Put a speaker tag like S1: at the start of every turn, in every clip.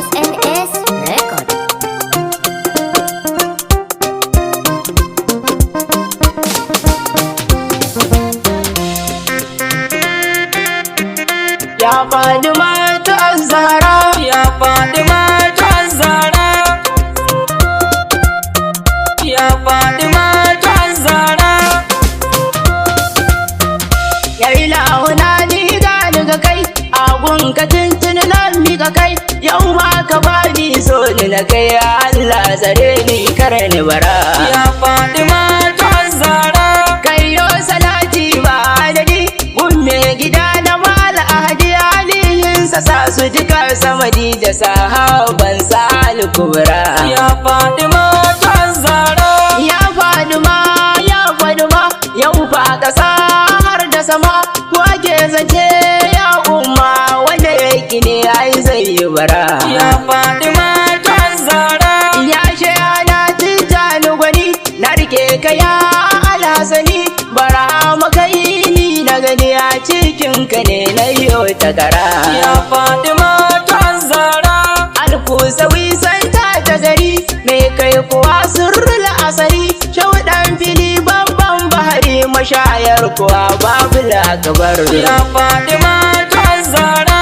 S1: SNS Record.
S2: Ya Fatima ta Zahra, ya Fatima ta Zahra, ya Fatima ta Zahra. Ya ilahu na ni gani ga kai, agun ka tuntun nan mi ga kai, yau ma ka bani so ni na kai, Allah zare ni kare ni bara. Ya Fatima ta Zahra, kai yo salati ba adadi, mun me gida na mala ahadi alihinsa sa su jika samadi da sahaban sa al-kubra. Ya Fatima ta Zahra, ya Fatima, ya Fatima, yau fa kasa har da sama, ko ake zance ya umma wanda yake ne ai zai yi bara. Ya Fatima ta Zahra, ya shayana tijani gwani, na rike ka ya alhasani, bara makai ni na gani a cikin ka ne na yau takara. Ya Fatima ta Zahra, alkusawi santa ta gari, mai kai kuwa sirrul asari, shaudan fili babban bahari, mashayar kuwa babu lakabar. Ya Fatima ta Zahra,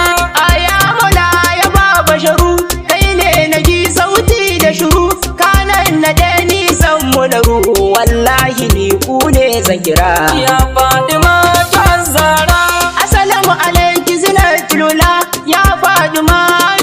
S2: aya mula ya baba sharu, kai ne na ji sauti da shuru, kanan na da nisan mu na ruhu, wallahi ni ku ne zan kira. Ya Fatima ta Zahra, assalamu alaiki zinatul ula, ya Fatima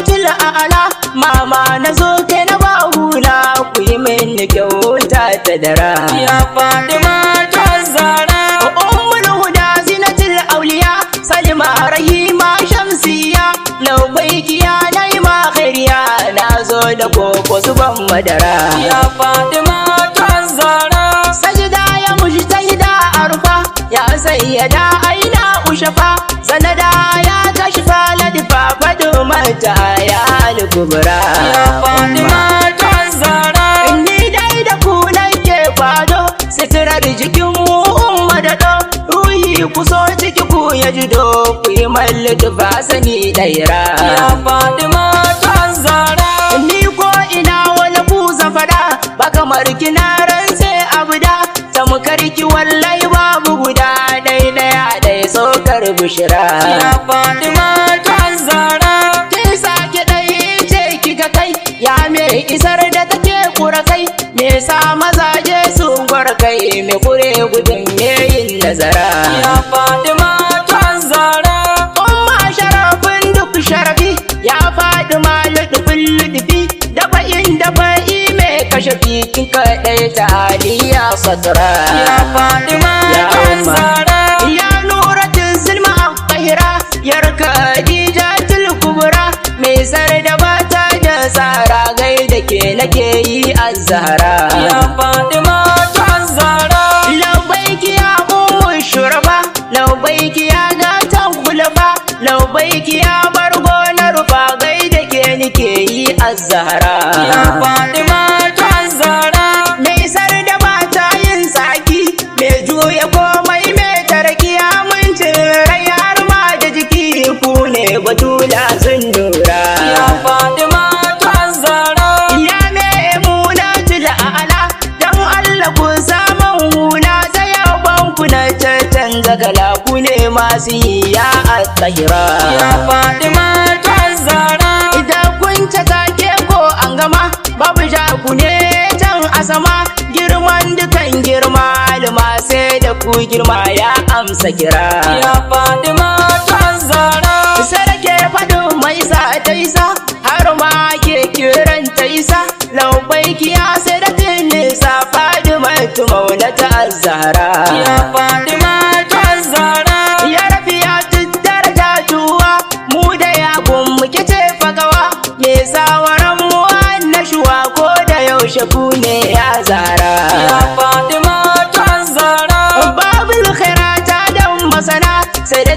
S2: tul a'ala, mama na zo kai na ba hula, ku yi mini kyauta ta dara. Ya Fatima ta Zahra, ummul huda zinatul auliya, salma rahima shamsiya, labaikiya naima khairiya, na zo da koko zuban madara. Ya Fatima ta Zahra, sajda ya mujtahida arfa, ya sayyada aina ushafa, sanada ya kashfa ladfa fadumata ya al-kubra. Ya Fatima ta Zahra, ni dai da ku nake kwado, sitirar jikin mu umma da do, ruhi ku so ciki ku ya jido, ku yi mallaka fasani daira. Ya Fatima ta Zahra, ni ko ina wani ku zafada, ba kamar kina rantse abuda, tamkar ki wallahi babu guda, dai daya dai tsokar bushira. Ya Fatima ta Zahra, kin sake dai ce kika kai, ya me isar da take kura kai, me sa mazaje su gwar kai, me kure gudun me yin nazara. Ya Fatima ta Zahra, umma sharafin duk sharafi, ya Fatima ludufin ludufi, dafa'in dafa'i me kashafi, kin kaɗai ta aliya sadra. Ya Fatima ta Zahra, ya nuratin zulma qahira, yar Khadijatul kubra, me sar da bata da tsara, gaida ke nake yi az-Zahra. Ya Fatima ta Zahra, labbaiki ya ummu shuraba, labbaiki ya gatan kulaba, labbaiki ya bargo na rufa, gaida ke nake yi az-Zahra. Ya Fatima ta Zahra, me sar da bata yin saki, me juya komai me tarki, amincin rai har ma da jiki, ku ne batula zundura. Ya Fatima ta Zahra, ya Maimunatul a'la, dan Allah ku saman hula, ta yaban ku na canza kala, ku ne masu yi ya at-tahira. Ya Fatima ta Zahra, idan kun take ko an gama, babu ja ku ne can a sama, girman dukan girma alma, sai da ku girma ya amsa kira. Ya Fatima ta Zahra, sarki fadin mai sa ta isa, har ma ke kiran ta isa, labbaiki ya sai da nisa, Fatima tu maulata az-Zahra. Ya Fatima ta Zahra, ya rafiya daraja tuwa, mu da ya muke ce fagawa, me sawaran mu annashuwa, ko da yaushe ku ne ya Zahra. Ya Fatima ta Zahra, babul khairata dan masana, sai da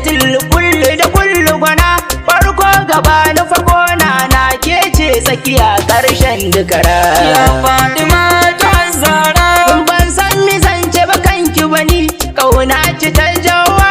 S2: kullu da kullu gwana, farko gaba na farko na ke ce tsakiya karshen dukara. Ya Fatima ta Zahra, ban san mi zance ba kanki bani, kauna ci ta jawa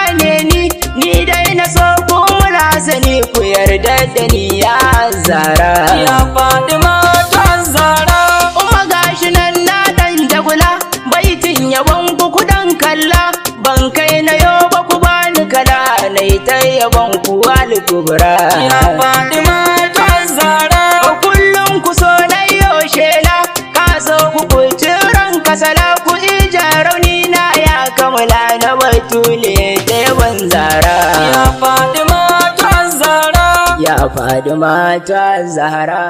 S2: ta yaban ku al-kubra
S3: ya Fatima ta Zahra
S2: kullum ku so na shela ka so ku kuci ranka sala ku ija rauni na ya kamala na batule ta yaban Zahra
S3: ya Fatima ta Zahra
S2: ya Fatima ta Zahra.